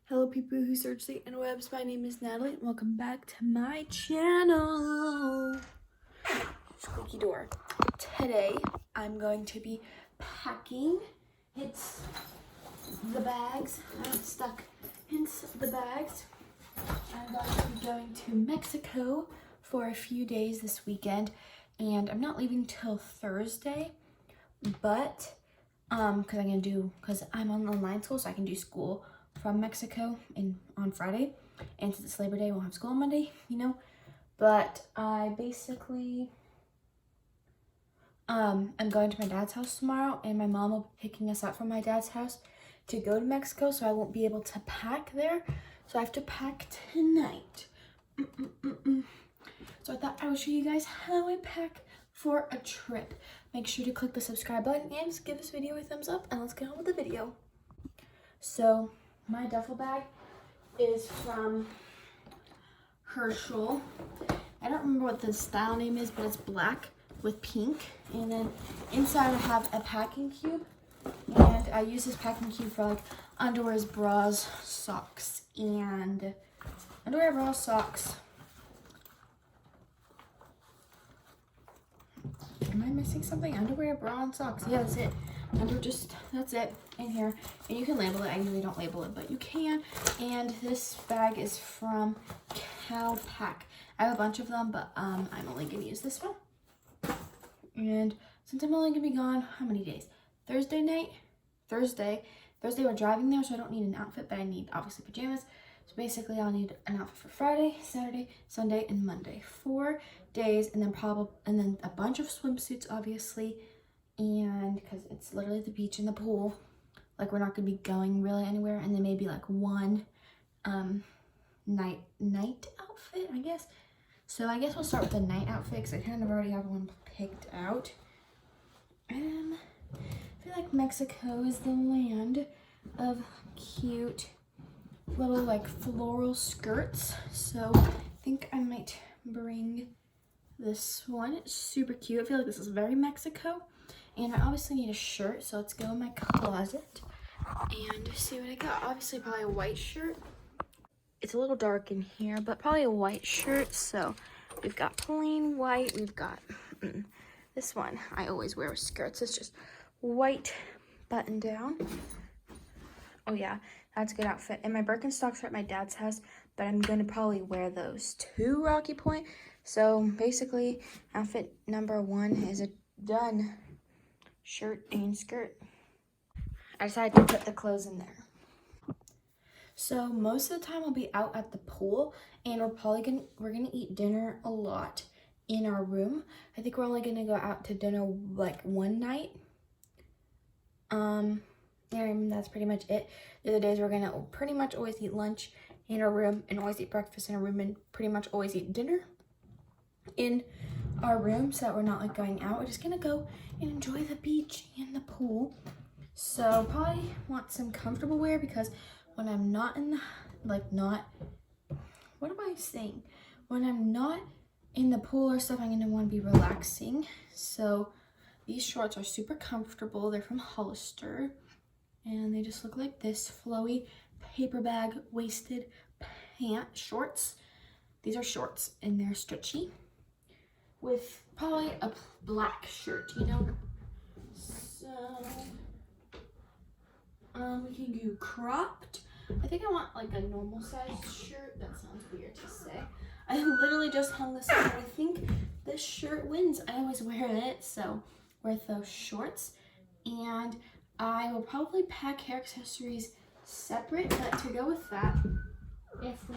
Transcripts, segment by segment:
Hello people who search the interwebs, my name is Natalie and welcome back to my channel. Squeaky door. Today I'm going to be packing. It's the bags. I'm stuck hence the bags. I'm going to be going to Mexico for a few days this weekend and I'm not leaving till Thursday, but because I'm on online school, so I can do school from Mexico on Friday, and since it's Labor Day, we'll have school on Monday, but I basically I'm going to my dad's house tomorrow, and my mom will be picking us up from my dad's house to go to Mexico, so I won't be able to pack there, so I have to pack tonight. So I thought I would show you guys how I pack for a trip. Make sure to click the subscribe button and just give this video a thumbs up, and let's get on with the video. So my duffel bag is from Herschel. I don't remember what the style name is, but it's black with pink. And then inside I have a packing cube. And I use this packing cube for like underwears, bras, socks, and underwear, bras, socks. Am I missing something? Underwear, bra, and socks. Yeah, that's it. That's it in here. And you can label it. I usually don't label it, but you can. And this bag is from Pack. I have a bunch of them, but I'm only going to use this one. And since I'm only going to be gone, how many days? Thursday we're driving there, so I don't need an outfit, but I need obviously pajamas. So basically I'll need an outfit for Friday, Saturday, Sunday, and Monday. 4 days, and then a bunch of swimsuits, obviously. And because it's literally the beach and the pool, like we're not gonna be going really anywhere, and then maybe like one night outfit, I guess. So I guess we'll start with the night outfit because I kind of already have one picked out. I feel like Mexico is the land of cute little like floral skirts, so I think I might bring this one. It's super cute. I feel like this is very Mexico. And I obviously need a shirt, so let's go in my closet and see what I got. Obviously, probably a white shirt. It's a little dark in here, but probably a white shirt. So we've got plain white. We've got this one. I always wear with skirts. It's just white button down. Oh yeah, that's a good outfit. And my Birkenstocks are at my dad's house, but I'm going to probably wear those to Rocky Point. So basically, outfit number 1 is done. Shirt and skirt. I decided to put the clothes in there. So most of the time I'll be out at the pool, and we're gonna eat dinner a lot in our room. I think we're only gonna go out to dinner like one night. And that's pretty much it. The other days we're gonna pretty much always eat lunch in our room, and always eat breakfast in our room, and pretty much always eat dinner in our room, so that we're not like going out. We're just gonna go and enjoy the beach and the pool. So probably want some comfortable wear, because when I'm not in the when I'm not in the pool or stuff, I'm gonna want to be relaxing. So these shorts are super comfortable. They're from Hollister, and they just look like this: flowy paper bag waisted pant shorts. These are shorts, and they're stretchy, with probably a black shirt, So we can do cropped. I think I want like a normal size shirt. That sounds weird to say. I literally just hung this up, and I think this shirt wins. I always wear it, so with those shorts. And I will probably pack hair accessories separate, but to go with that, if we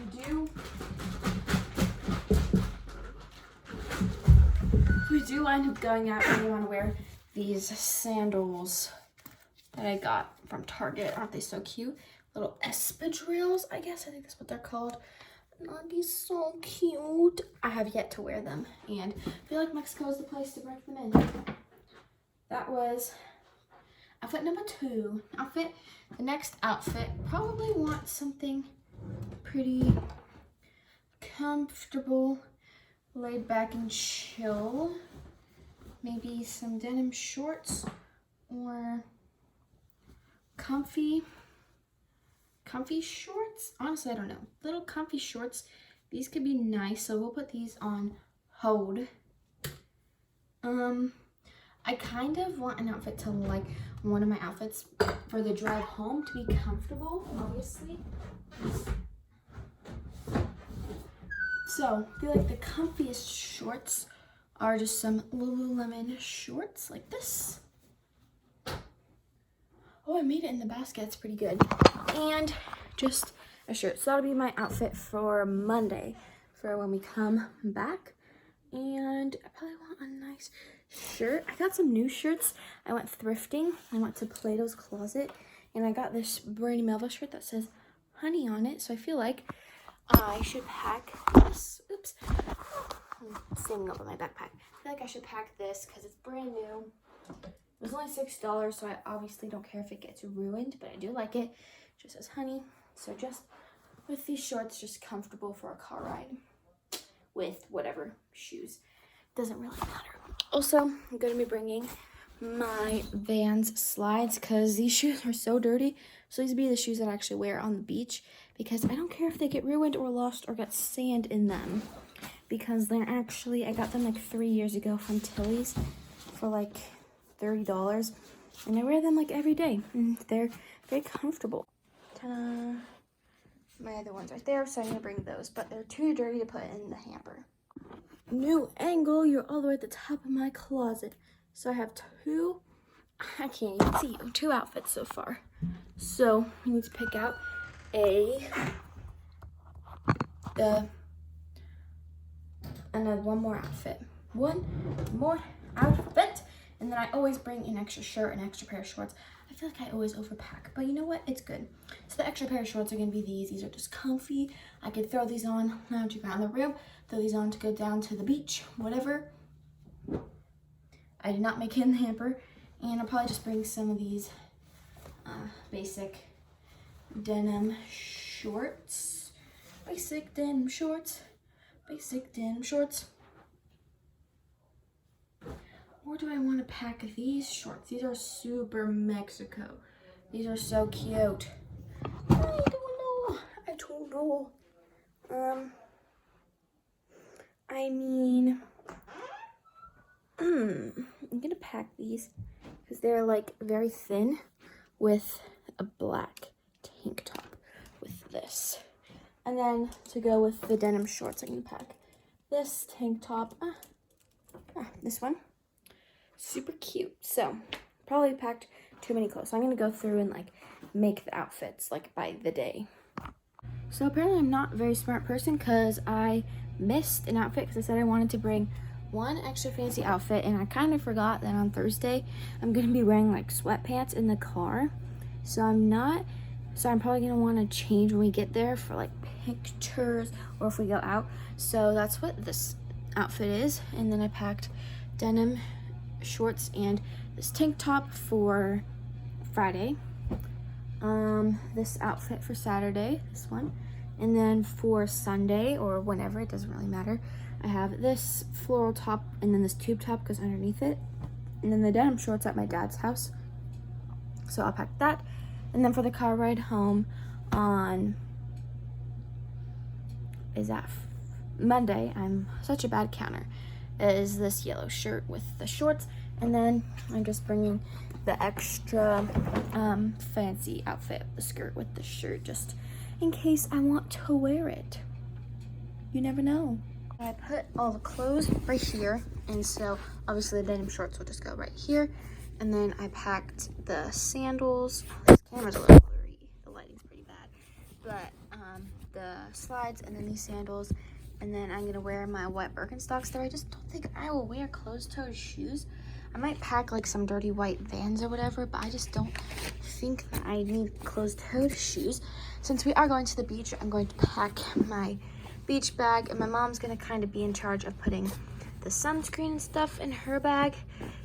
do wind up going out, and we want to wear these sandals that I got from Target. Aren't they so cute? Little espadrilles, I guess. I think that's what they're called. Aren't these so cute? I have yet to wear them, and I feel like Mexico is the place to break them in. That was outfit number 2. The next outfit, probably want something pretty comfortable, laid back and chill. Maybe some denim shorts or comfy shorts. shorts, honestly, I don't know. Little comfy shorts. These could be nice, so we'll put these on hold. I kind of want an outfit to like one of my outfits for the drive home to be comfortable, obviously. So I feel like the comfiest shorts are just some Lululemon shorts like this. Oh, I made it in the basket. It's pretty good. And just a shirt. So that'll be my outfit for Monday for when we come back. And I probably want a nice shirt. I got some new shirts. I went thrifting. I went to Plato's Closet. And I got this Brandy Melville shirt that says honey on it. So I feel like I should pack this. Oops. I'm standing up on my backpack. I feel like I should pack this because it's brand new. It was only $6, so I obviously don't care if it gets ruined, but I do like it. It just says honey. So just with these shorts, just comfortable for a car ride with whatever shoes. Doesn't really matter. Also, I'm going to be bringing my Vans slides because these shoes are so dirty. So these would be the shoes that I actually wear on the beach because I don't care if they get ruined or lost or get sand in them. Because they're actually, I got them like 3 years ago from Tilly's for like $30, and I wear them like every day, and they're very comfortable. Ta-da! My other one's right there, so I'm gonna bring those, but they're too dirty to put in the hamper. New angle, you're all the way at the top of my closet. So I have I can't even see you, 2 outfits so far. So we need to pick out one more outfit. One more outfit. And then I always bring an extra shirt, an extra pair of shorts. I feel like I always overpack, but you know what? It's good. So the extra pair of shorts are gonna be these. These are just comfy. I could throw these on lounge around the room, throw these on to go down to the beach, whatever. I did not make it in the hamper. And I'll probably just bring some of these basic denim shorts. Basic denim shorts. Basic denim shorts. Or do I want to pack these shorts? These are super Mexico. These are so cute. I don't know. I mean, I'm gonna pack these because they're like very thin with a black tank top with this. And then to go with the denim shorts, I'm gonna pack this tank top. This one. Super cute. So probably packed too many clothes. So I'm gonna go through and like make the outfits like by the day. So apparently I'm not a very smart person because I missed an outfit because I said I wanted to bring one extra fancy outfit, and I kind of forgot that on Thursday I'm gonna be wearing like sweatpants in the car. So I'm probably gonna want to change when we get there for like pictures or if we go out. So that's what this outfit is. And then I packed denim shorts and this tank top for Friday, this outfit for Saturday, this one, and then for Sunday or whenever, it doesn't really matter, I have this floral top and then this tube top goes underneath it, and then the denim shorts at my dad's house, so I'll pack that. And then for the car ride home on Monday, I'm such a bad counter, is this yellow shirt with the shorts. And then I'm just bringing the extra fancy outfit, the skirt with the shirt, just in case I want to wear it. You never know. I put all the clothes right here, and so obviously the denim shorts will just go right here. And then I packed the sandals. This camera's a little blurry, the lighting's pretty bad, but the slides, and then these sandals. And then I'm gonna wear my wet Birkenstocks there. I just don't think I will wear closed-toed shoes. I might pack like some dirty white Vans or whatever, but I just don't think that I need closed-toed shoes. Since we are going to the beach, I'm going to pack my beach bag, and my mom's gonna kind of be in charge of putting the sunscreen and stuff in her bag.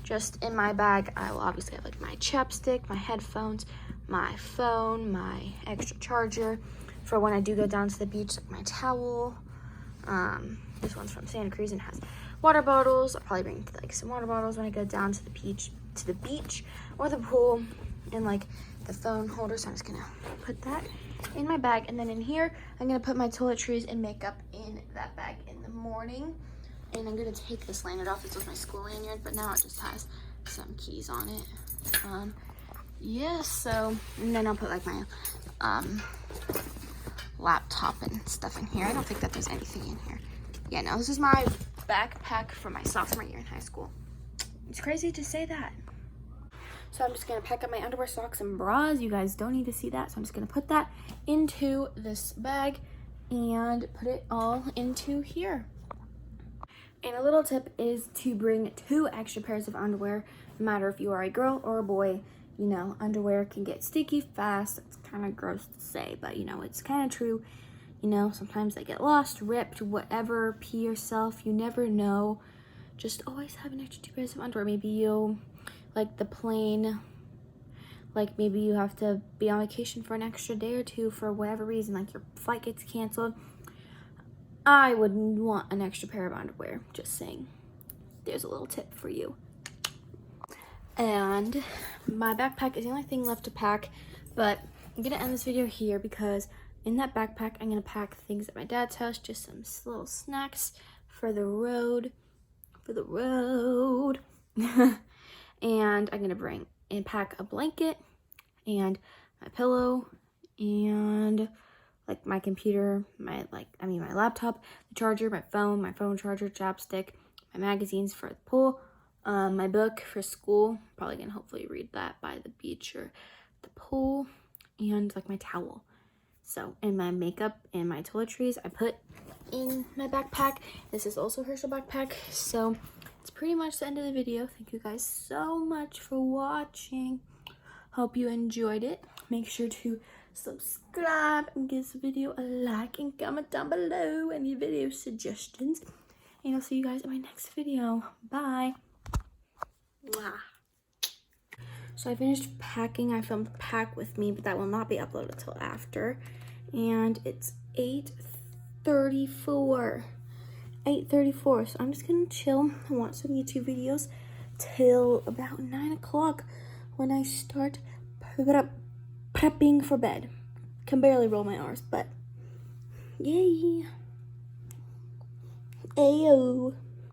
Just in my bag, I will obviously have like my chapstick, my headphones, my phone, my extra charger for when I do go down to the beach, like my towel. This one's from Santa Cruz and has water bottles. I'll probably bring like some water bottles when I go down to the beach or the pool, and like the phone holder. So I'm just gonna put that in my bag. And then in here, I'm gonna put my toiletries and makeup in that bag in the morning. And I'm gonna take this lanyard off. This was my school lanyard, but now it just has some keys on it. Yeah, so, and then I'll put like my laptop and stuff in here. I don't think that there's anything in here. Yeah, no, this is my backpack for my sophomore year in high school. It's crazy to say that. So I'm just gonna pack up my underwear, socks, and bras. You guys don't need to see that, so I'm just gonna put that into this bag and put it all into here. And a little tip is to bring 2 extra pairs of underwear, no matter if you are a girl or a boy. You know, underwear can get sticky fast. It's kind of gross to say, but you know, it's kind of true. You know, sometimes they get lost, ripped, whatever. Pee yourself, you never know. Just always have an extra 2 pairs of underwear. Maybe you like the plane, like maybe you have to be on vacation for an extra day or 2 for whatever reason, like your flight gets canceled. I would want an extra pair of underwear, just saying. There's a little tip for you. And my backpack is the only thing left to pack, but I'm gonna end this video here because in that backpack, I'm gonna pack things at my dad's house, just some little snacks for the road, and I'm gonna bring and pack a blanket and my pillow and like my computer, my laptop, the charger, my phone charger, chapstick, my magazines for the pool, my book for school, probably gonna hopefully read that by the beach or the pool, and like my towel. So, and my makeup and my toiletries I put in my backpack. This is also Herschel backpack. So it's pretty much the end of the video. Thank you guys so much for watching. Hope you enjoyed it. Make sure to subscribe and give this video a like and comment down below any video suggestions. And I'll see you guys in my next video. Bye. Mwah. So I finished packing. I filmed pack with me, but that will not be uploaded until after. And it's 8:34. 8:34. So I'm just gonna chill and watch some YouTube videos till about 9 o'clock when I start prepping for bed. Can barely roll my R's, but yay. Ayo.